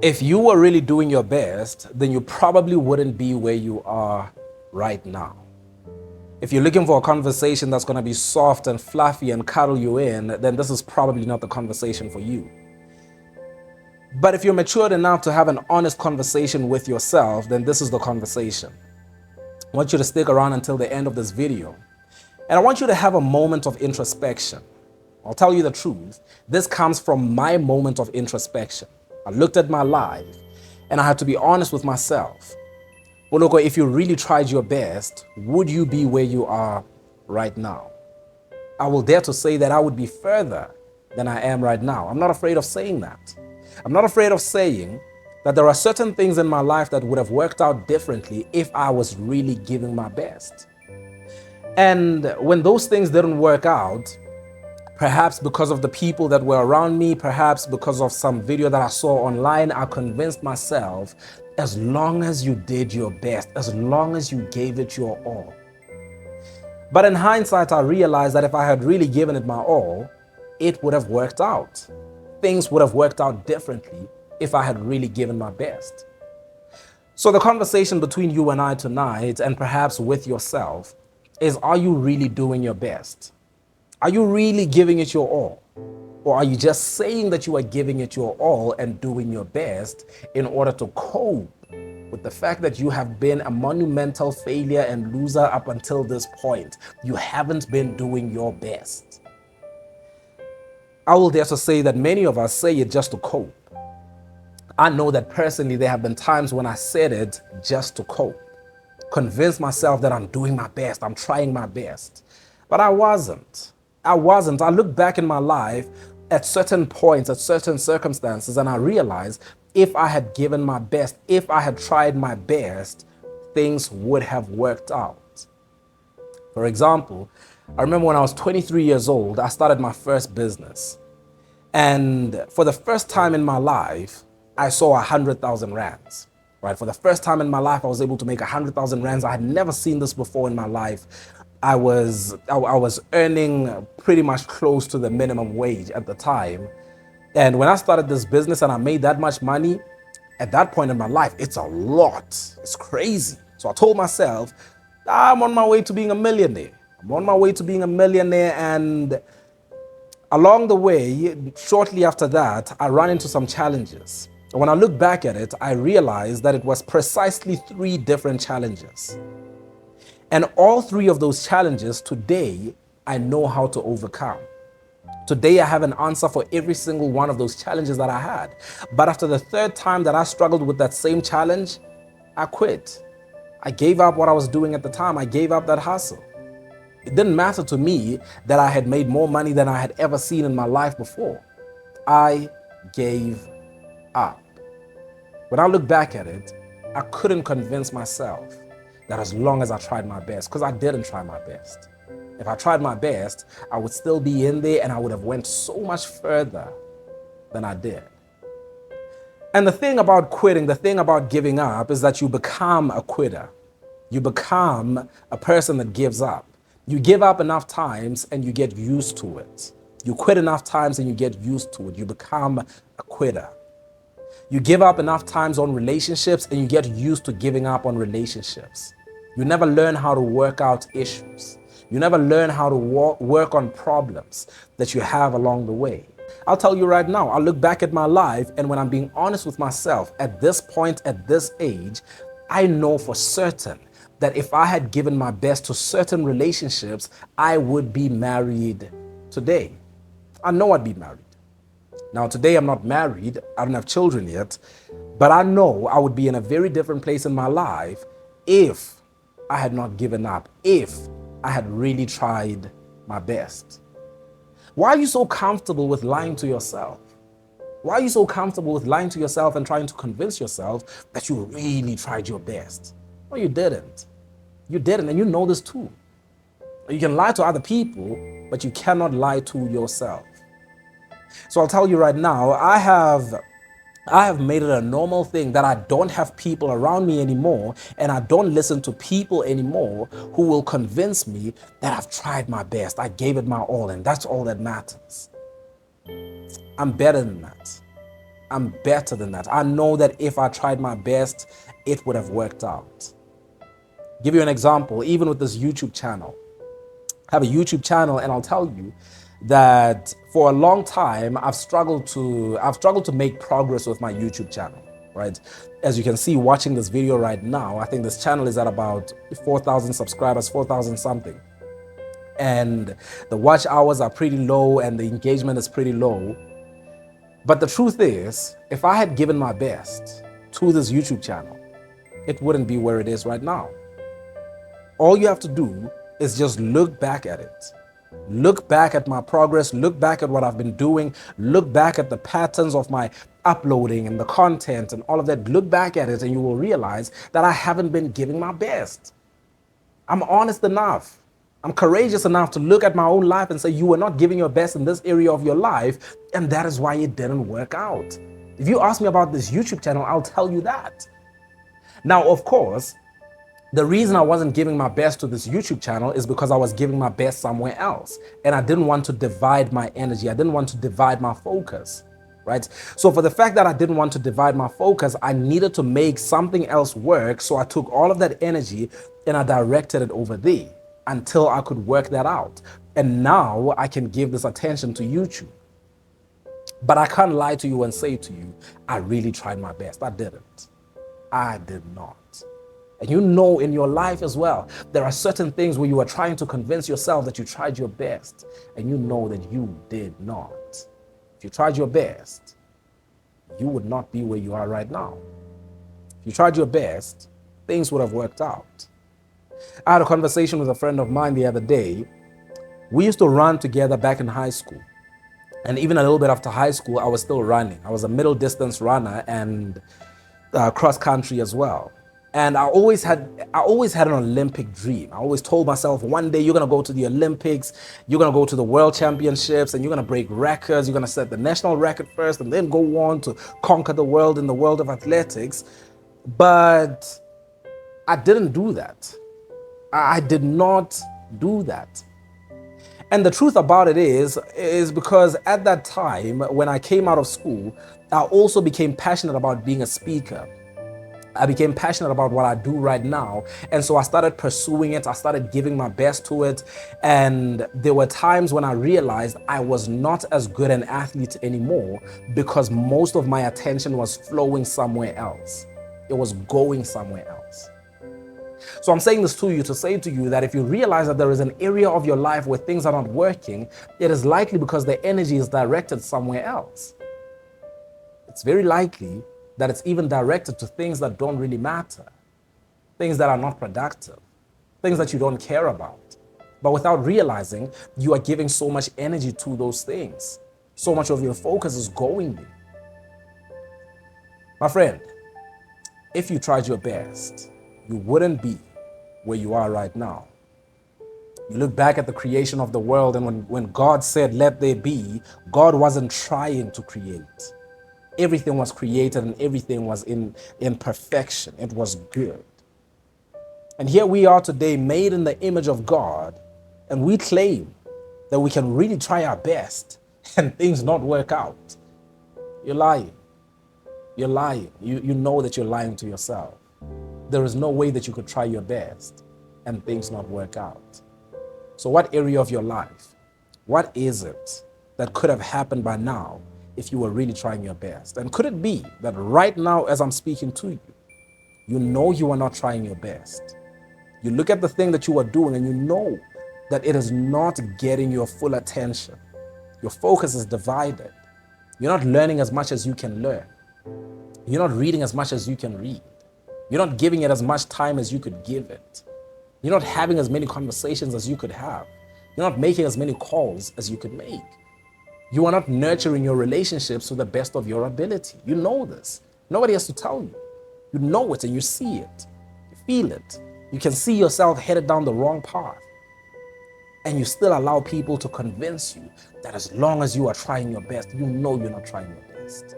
If you were really doing your best, then you probably wouldn't be where you are right now. If you're looking for a conversation that's going to be soft and fluffy and cuddle you in, then this is probably not the conversation for you. But if you're matured enough to have an honest conversation with yourself, then this is the conversation. I want you to stick around until the end of this video. And I want you to have a moment of introspection. I'll tell you the truth. This comes from my moment of introspection. I looked at my life and I had to be honest with myself. Poloko, if you really tried your best, would you be where you are right now? I will dare to say that I would be further than I am right now. I'm not afraid of saying that. I'm not afraid of saying that there are certain things in my life that would have worked out differently if I was really giving my best. And when those things didn't work out, perhaps because of the people that were around me, perhaps because of some video that I saw online, I convinced myself, as long as you did your best, as long as you gave it your all. But in hindsight, I realized that if I had really given it my all, it would have worked out. Things would have worked out differently if I had really given my best. So the conversation between you and I tonight, and perhaps with yourself, is, are you really doing your best? Are you really giving it your all? Or are you just saying that you are giving it your all and doing your best in order to cope with the fact that you have been a monumental failure and loser up until this point? You haven't been doing your best. I will dare to say that many of us say it just to cope. I know that personally there have been times when I said it just to cope. Convince myself that I'm doing my best, I'm trying my best. But I wasn't. I look back in my life at certain points, at certain circumstances, and I realized if I had given my best, if I had tried my best, things would have worked out. For example, I remember when I was 23 years old, I started my first business. And for the first time in my life, I saw 100,000 rands. Right? For the first time in my life, I was able to make 100,000 rands. I had never seen this before in my life. I was earning pretty much close to the minimum wage at the time. And when I started this business and I made that much money, at that point in my life, it's a lot. It's crazy. So I told myself, I'm on my way to being a millionaire. I'm on my way to being a millionaire. And along the way, shortly after that, I ran into some challenges. And when I look back at it, I realized that it was precisely 3 different challenges. And all 3 of those challenges today, I know how to overcome. Today, I have an answer for every single one of those challenges that I had. But after the 3rd time that I struggled with that same challenge, I quit. I gave up what I was doing at the time. I gave up that hustle. It didn't matter to me that I had made more money than I had ever seen in my life before. I gave up. When I look back at it, I couldn't convince myself that as long as I tried my best, because I didn't try my best. If I tried my best, I would still be in there and I would have went so much further than I did. And the thing about quitting, the thing about giving up is that you become a quitter. You become a person that gives up. You give up enough times and you get used to it. You quit enough times and you get used to it. You become a quitter. You give up enough times on relationships and you get used to giving up on relationships. You never learn how to work out issues. You never learn how to work on problems that you have along the way. I'll tell you right now, I look back at my life and when I'm being honest with myself, at this point, at this age, I know for certain that if I had given my best to certain relationships, I would be married today. I know I'd be married. Now, today I'm not married, I don't have children yet, but I know I would be in a very different place in my life if I had not given up, if I had really tried my best. Why are you so comfortable with lying to yourself? Why are you so comfortable with lying to yourself and trying to convince yourself that you really tried your best? No, you didn't. You didn't, and you know this too. You can lie to other people, but you cannot lie to yourself. So I'll tell you right now, I have made it a normal thing that I don't have people around me anymore and I don't listen to people anymore who will convince me that I've tried my best, I gave it my all, and that's all that matters. I'm better than that. I'm better than that. I know that if I tried my best, it would have worked out. Give you an example, even with this YouTube channel. I have a YouTube channel, and I'll tell you that for a long time I've struggled to make progress with my YouTube channel, right? As you can see watching this video right now, I think this channel is at about 4,000 subscribers, 4,000 something. And the watch hours are pretty low and the engagement is pretty low. But the truth is, if I had given my best to this YouTube channel, it wouldn't be where it is right now. All you have to do is just look back at it. Look back at my progress, look back at what I've been doing, look back at the patterns of my uploading and the content and all of that. Look back at it and you will realize that I haven't been giving my best. I'm honest enough. I'm courageous enough to look at my own life and say, you were not giving your best in this area of your life, and that is why it didn't work out. If you ask me about this YouTube channel, I'll tell you that. Now, of course, the reason I wasn't giving my best to this YouTube channel is because I was giving my best somewhere else. And I didn't want to divide my energy. I didn't want to divide my focus, right? So for the fact that I didn't want to divide my focus, I needed to make something else work. So I took all of that energy and I directed it over there until I could work that out. And now I can give this attention to YouTube. But I can't lie to you and say to you, I really tried my best. I didn't. I did not. And you know in your life as well, there are certain things where you are trying to convince yourself that you tried your best, and you know that you did not. If you tried your best, you would not be where you are right now. If you tried your best, things would have worked out. I had a conversation with a friend of mine the other day. We used to run together back in high school. And even a little bit after high school, I was still running. I was a middle distance runner and cross country as well. And I always had an Olympic dream. I always told myself, one day you're going to go to the Olympics, you're going to go to the World Championships, and you're going to break records. You're going to set the national record first and then go on to conquer the world in the world of athletics. But I didn't do that. I did not do that. And the truth about it is because at that time, when I came out of school, I also became passionate about being a speaker. I became passionate about what I do right now. And so I started pursuing it. I started giving my best to it. And there were times when I realized I was not as good an athlete anymore because most of my attention was flowing somewhere else. It was going somewhere else. So I'm saying this to you to say to you that if you realize that there is an area of your life where things are not working, it is likely because the energy is directed somewhere else. It's very likely that it's even directed to things that don't really matter, things that are not productive, things that you don't care about. But without realizing, you are giving so much energy to those things. So much of your focus is going there. My friend, if you tried your best, you wouldn't be where you are right now. You look back at the creation of the world, and when God said, let there be, God wasn't trying to create. Everything was created and everything was in perfection. It was good. And here we are today, made in the image of God, and we claim that we can really try our best and things not work out. You're lying. You're lying. You know that you're lying to yourself. There is no way that you could try your best and things not work out. So what area of your life, what is it that could have happened by now if you were really trying your best? And could it be that right now, as I'm speaking to you, you know you are not trying your best? You look at the thing that you are doing and you know that it is not getting your full attention. Your focus is divided. You're not learning as much as you can learn. You're not reading as much as you can read. You're not giving it as much time as you could give it. You're not having as many conversations as you could have. You're not making as many calls as you could make. You are not nurturing your relationships to the best of your ability. You know this. Nobody has to tell you. You know it and you see it. You feel it. You can see yourself headed down the wrong path. And you still allow people to convince you that as long as you are trying your best, you know you're not trying your best.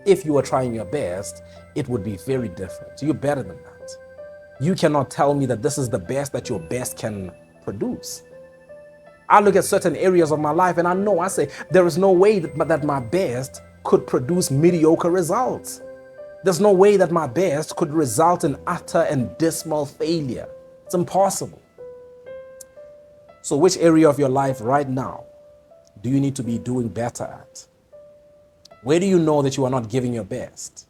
If you are trying your best, it would be very different. You're better than that. You cannot tell me that this is the best that your best can produce. I look at certain areas of my life and I say, there is no way that my best could produce mediocre results. There's no way that my best could result in utter and dismal failure. It's impossible. So which area of your life right now do you need to be doing better at? Where do you know that you are not giving your best?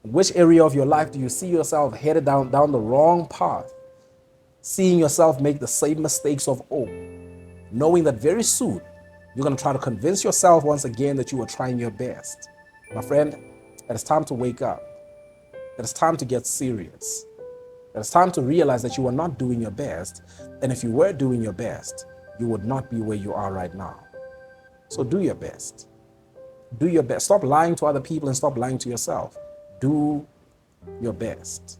In which area of your life do you see yourself headed down the wrong path, seeing yourself make the same mistakes of old, knowing that very soon you're going to try to convince yourself once again that you are trying your best? My friend, it is time to wake up. It is time to get serious. It is time to realize that you are not doing your best, and if you were doing your best, you would not be where you are right now. So do your best. Do your best. Stop lying to other people and stop lying to yourself. Do your best.